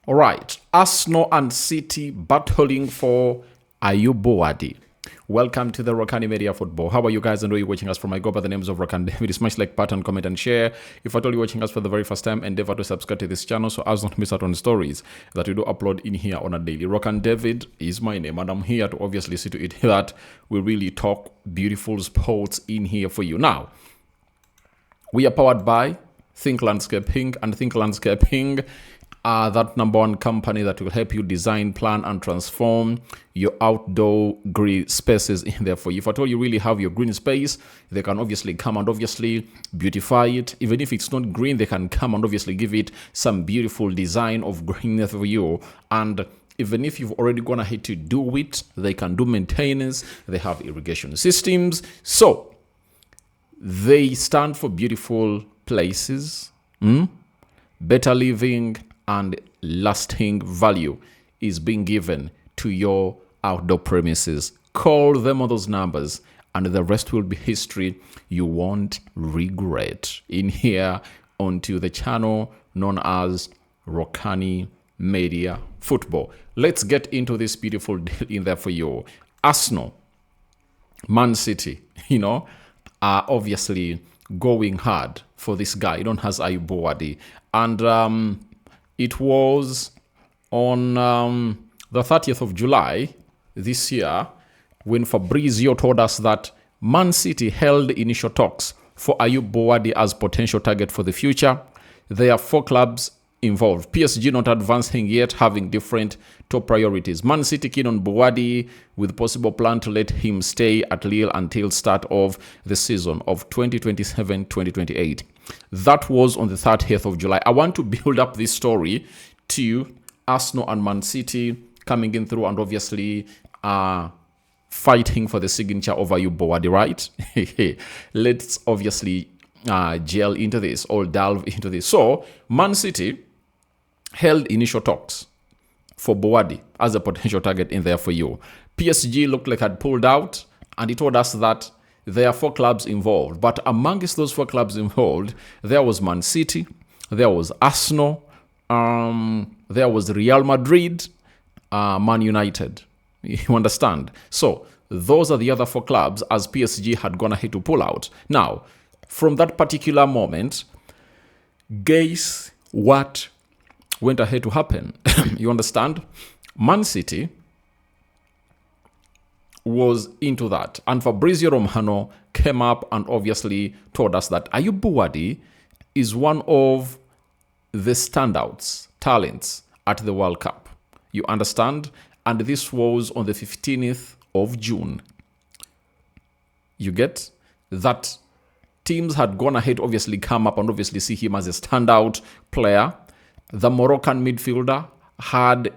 All right, Arsenal and City battling for Ayyoub Bouaddi. Welcome to the Rokani Media Football. How are you guys? And where you're watching us from? I go by the names of Rokani David. Smash like button, comment, and share. If at all you're watching us for the very first time, endeavor to subscribe to this channel so as not to miss out on stories that we do upload in here on a daily. Rokani David is my name, and I'm here to obviously see to it that we really talk beautiful sports in here for you. Now, we are powered by Think Landscaping, and Think Landscaping that number one company that will help you design, plan, and transform your outdoor green spaces in there for you. If at all you really have your green space, they can obviously come and obviously beautify it. Even if it's not green, they can come and obviously give it some beautiful design of greenness for you. And even if you've already gone ahead to do it, they can do maintenance. They have irrigation systems. So they stand for beautiful places, better living, and lasting value is being given to your outdoor premises. Call them on those numbers and the rest will be history. You won't regret. In here onto the channel known as Rokani Media Football. Let's get into this beautiful deal in there for you. Arsenal, Man City, are obviously going hard for this guy. Known as Ayyoub Bouaddi. And it was on the 30th of July this year when Fabrizio told us that Man City held initial talks for Ayyoub Bouaddi as potential target for the future. There are 4 clubs involved. PSG not advancing yet, having different top priorities. Man City keen on Bouaddi with possible plan to let him stay at Lille until start of the season of 2027-2028. That was on the 30th of July. I want to build up this story to Arsenal and Man City coming in through and obviously fighting for the signature of Ayyoub Bouaddi, right? Let's obviously gel into this or delve into this. So, Man City held initial talks for Bouaddi as a potential target in there for you. PSG looked like had pulled out, and he told us that there are 4 clubs involved. But amongst those 4 clubs involved, there was Man City, there was Arsenal, there was Real Madrid, Man United. You understand? So those are the other 4 clubs as PSG had gone ahead to pull out. Now, from that particular moment, guess what went ahead to happen? You understand? Man City was into that. And Fabrizio Romano came up and obviously told us that Ayyoub Bouaddi is one of the standouts, talents at the World Cup. You understand? And this was on the 15th of June. You get that teams had gone ahead, obviously come up and obviously see him as a standout player. The Moroccan midfielder had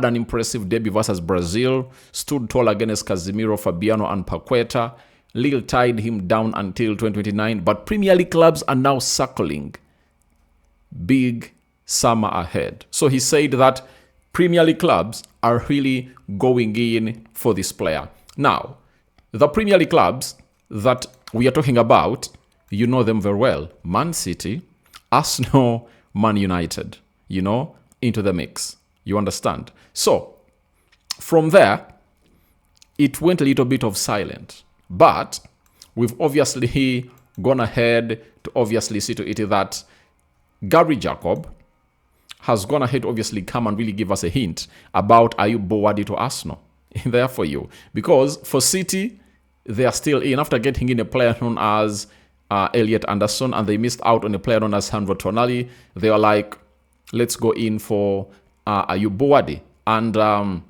an impressive debut versus Brazil, stood tall against Casemiro, Fabiano, and Paqueta. Lille tied him down until 2029, but Premier League clubs are now circling. Big summer ahead. So he said that Premier League clubs are really going in for this player. Now, the Premier League clubs that we are talking about, you know them very well. Man City, Arsenal, Man United, into the mix. You understand? So, from there, it went a little bit of silent. But we've obviously gone ahead to obviously see to it that Gary Jacob has gone ahead obviously come and really give us a hint about Ayyoub Bouaddi to Arsenal in there for you. Because for City, they are still in after getting in a player known as Elliot Anderson, and they missed out on a player known as Sandro Tonali. They were like, let's go in for Ayyoub Bouaddi. And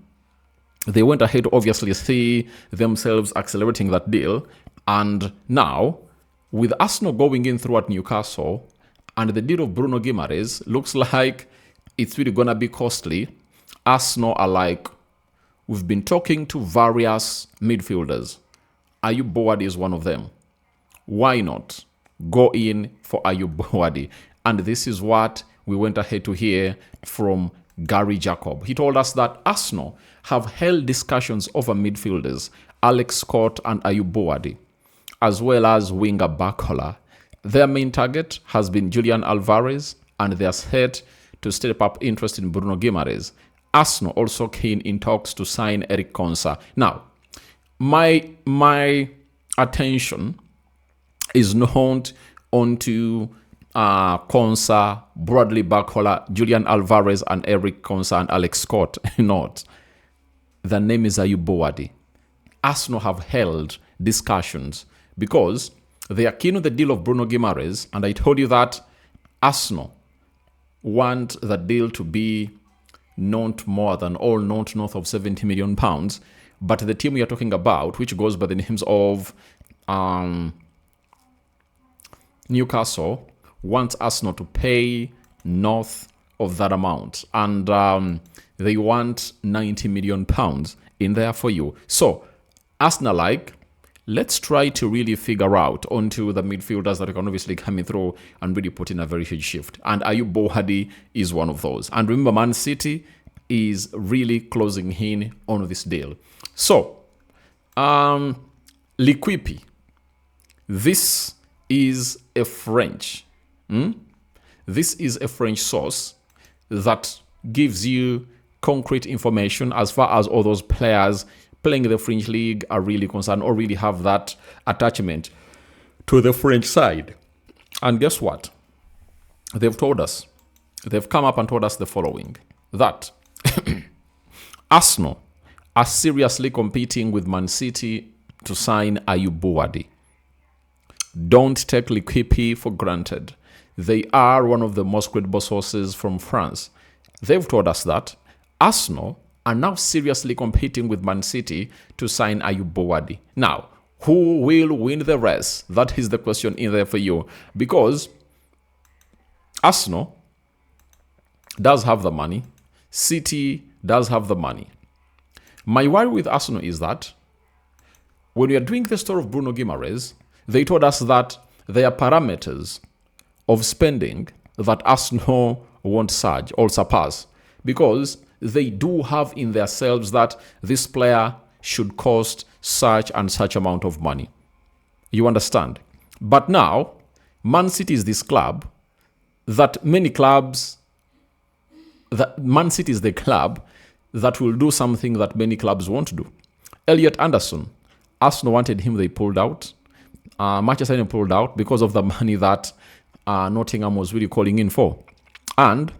they went ahead to obviously see themselves accelerating that deal. And now, with Arsenal going in through at Newcastle, and the deal of Bruno Guimaraes looks like it's really going to be costly. Arsenal are like, we've been talking to various midfielders. Ayyoub Bouaddi is one of them. Why not go in for Ayyoub Bouaddi? And this is what we went ahead to hear from Gary Jacob. He told us that Arsenal have held discussions over midfielders Alex Scott and Ayyoub Bouaddi, as well as winger Bakola. Their main target has been Julian Alvarez, and they are set to step up interest in Bruno Guimaraes. Arsenal also keen in talks to sign Eric Konsa. Now, my attention is not onto Konsa, Bradley Barcola, Julian Alvarez, and Eric Konsa and Alex Scott. Not. The name is Ayyoub Bouaddi. Arsenal have held discussions because they are keen on the deal of Bruno Guimaraes, and I told you that Arsenal want the deal to be not more than not north of 70 million pounds. But the team we are talking about, which goes by the names of Newcastle, wants Arsenal to pay north of that amount, and they want 90 million pounds in there for you. So Arsenal, let's try to really figure out onto the midfielders that are obviously coming through and really put in a very huge shift. And Ayyoub Bouaddi is one of those. And remember, Man City is really closing in on this deal. So, Liquipi, this is a French. This is a French source that gives you concrete information as far as all those players playing in the French league are really concerned or really have that attachment to the French side. And guess what? They've told us, they've come up and told us the following, that Arsenal are seriously competing with Man City to sign Ayyoub Bouaddi. Don't take Liquipi for granted. They are one of the most credible sources from France. They've told us that Arsenal are now seriously competing with Man City to sign Ayyoub Bouaddi. Now, who will win the race? That is the question in there for you. Because Arsenal does have the money. City does have the money. My worry with Arsenal is that when we are doing the story of Bruno Guimaraes, they told us that there are parameters of spending that Arsenal won't surge or surpass, because they do have in themselves that this player should cost such and such amount of money. You understand? But now, Man City is this club that many clubs, that Man City is the club that will do something that many clubs won't do. Elliot Anderson, Arsenal wanted him, they pulled out. Manchester United pulled out because of the money that Nottingham was really calling in for. And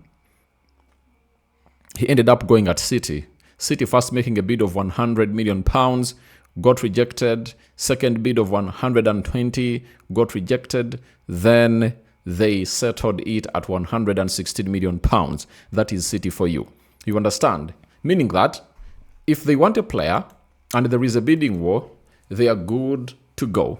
he ended up going at City. City first making a bid of 100 million pounds, got rejected. Second bid of 120, got rejected. Then they settled it at 116 million pounds. That is City for you. You understand? Meaning that if they want a player and there is a bidding war, they are good to go.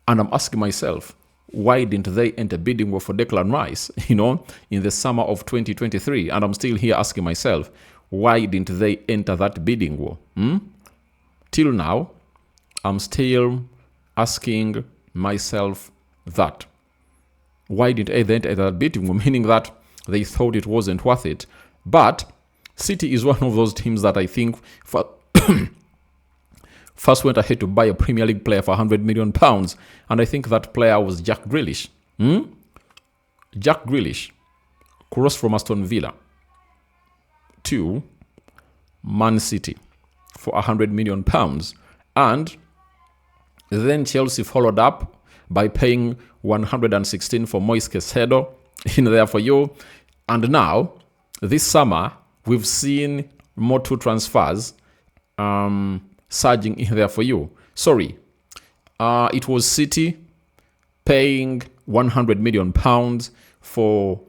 And I'm asking myself, why didn't they enter bidding war for Declan Rice, in the summer of 2023? And I'm still here asking myself, why didn't they enter that bidding war? Till now, I'm still asking myself that. Why didn't they enter that bidding war? Meaning that they thought it wasn't worth it. But City is one of those teams that I think first went ahead to buy a Premier League player for 100 million pounds. And I think that player was Jack Grealish. Jack Grealish crossed from Aston Villa to Man City for 100 million pounds. And then Chelsea followed up by paying 116 for Moise Caicedo in there for you. And now, this summer, we've seen more two transfers surging in there for you. Sorry, it was City paying 100 million pounds for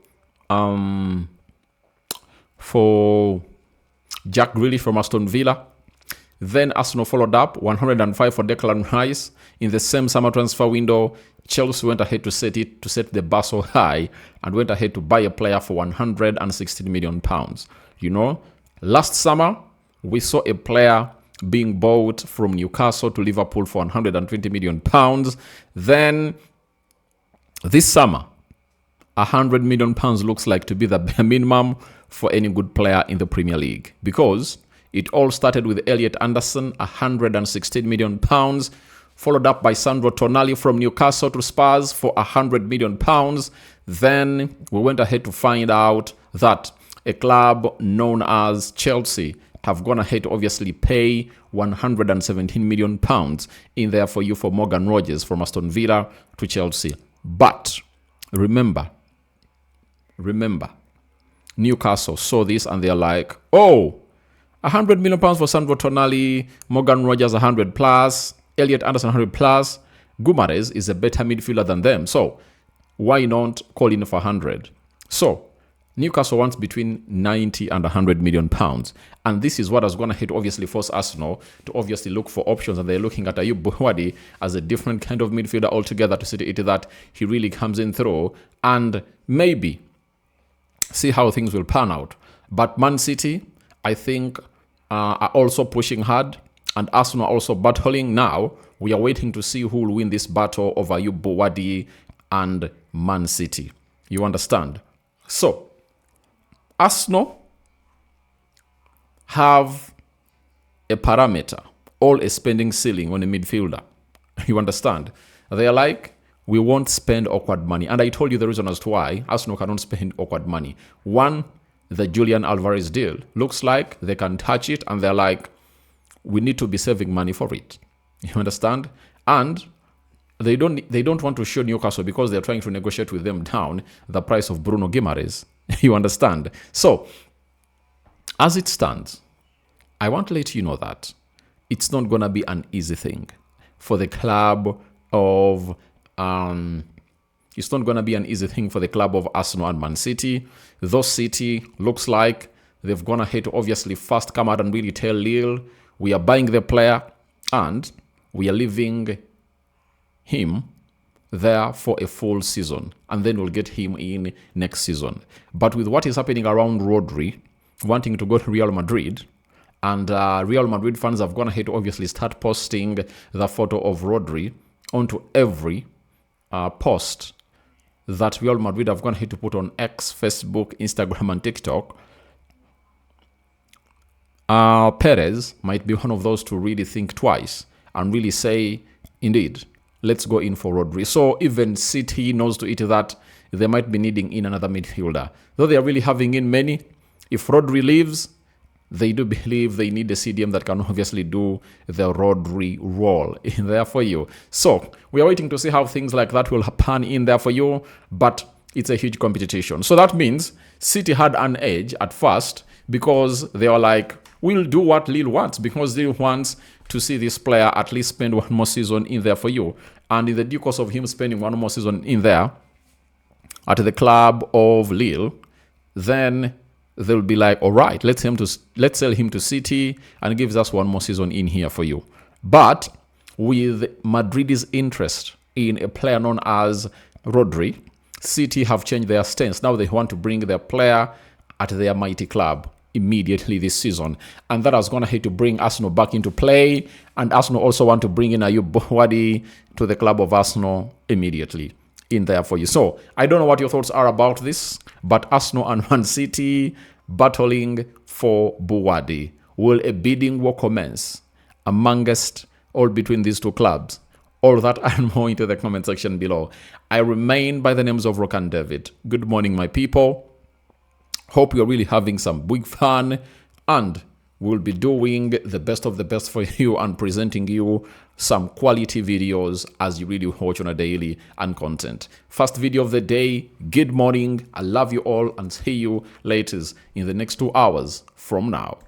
Jack Grealish from Aston Villa. Then Arsenal followed up 105 for Declan Rice. In the same summer transfer window, Chelsea went ahead to set the bar so high and went ahead to buy a player for 116 million pounds. Last summer we saw a player being bought from Newcastle to Liverpool for 120 million pounds. Then this summer, 100 million pounds looks like to be the bare minimum for any good player in the Premier League, because it all started with Elliot Anderson, 116 million pounds, followed up by Sandro Tonali from Newcastle to Spurs for 100 million pounds. Then we went ahead to find out that a club known as Chelsea have gone ahead to obviously pay 117 million pounds in there for you for Morgan Rogers from Aston Villa to Chelsea. But remember, Newcastle saw this and they're like, oh, 100 million pounds for Sandro Tonali, Morgan Rogers 100 plus, Elliot Anderson 100 plus. Gumares is a better midfielder than them, so why not call in for 100? So Newcastle wants between 90 and 100 million pounds. And this is what is going to obviously force Arsenal to obviously look for options. And they're looking at Ayyoub Bouaddi as a different kind of midfielder altogether to see to it that he really comes in through and maybe see how things will pan out. But Man City, I think, are also pushing hard, and Arsenal are also battling. Now we are waiting to see who will win this battle over Ayyoub Bouaddi and Man City. You understand? So Arsenal have a parameter, all a spending ceiling on a midfielder. You understand? They are like, we won't spend awkward money. And I told you the reason as to why Arsenal cannot spend awkward money. One, the Julian Alvarez deal. Looks like they can touch it and they're like, we need to be saving money for it. You understand? And they don't want to show Newcastle, because they're trying to negotiate with them down the price of Bruno Guimaraes. You understand? So, as it stands, I want to let you know that it's not going to be an easy thing for the club of it's not going to be an easy thing for the club of Arsenal and Man City. Though City looks like they've gone ahead to obviously first come out and really tell Lille, we are buying the player and we are leaving him there for a full season, and then we'll get him in next season. But with what is happening around Rodri wanting to go to Real Madrid, and Real Madrid fans have gone ahead to obviously start posting the photo of Rodri onto every post that Real Madrid have gone ahead to put on X, Facebook, Instagram, and TikTok. Perez might be one of those to really think twice and really say, indeed, let's go in for Rodri. So even City knows to it that they might be needing in another midfielder. Though they are really having in many, if Rodri leaves, they do believe they need a CDM that can obviously do the Rodri role in there for you. So we are waiting to see how things like that will pan in there for you, but it's a huge competition. So that means City had an edge at first because they were like, we'll do what Lille wants, because Lille wants to see this player at least spend one more season in there for you. And in the due course of him spending one more season in there at the club of Lille, then they'll be like, all right, let's sell him to City and gives us one more season in here for you. But with Madrid's interest in a player known as Rodri, City have changed their stance. Now they want to bring their player at their mighty club immediately this season, and that has gone ahead to bring Arsenal back into play, and Arsenal also want to bring in Ayyoub Bouaddi to the club of Arsenal immediately in there for you. So I don't know what your thoughts are about this, but Arsenal and Man City battling for Bouaddi. Will a bidding war commence amongst all between these two clubs? All that and more into the comment section below. I remain by the names of Rokani David. Good morning, my people. Hope you're really having some big fun, and we'll be doing the best of the best for you and presenting you some quality videos as you really watch on a daily and content. First video of the day. Good morning. I love you all and see you later in the next 2 hours from now.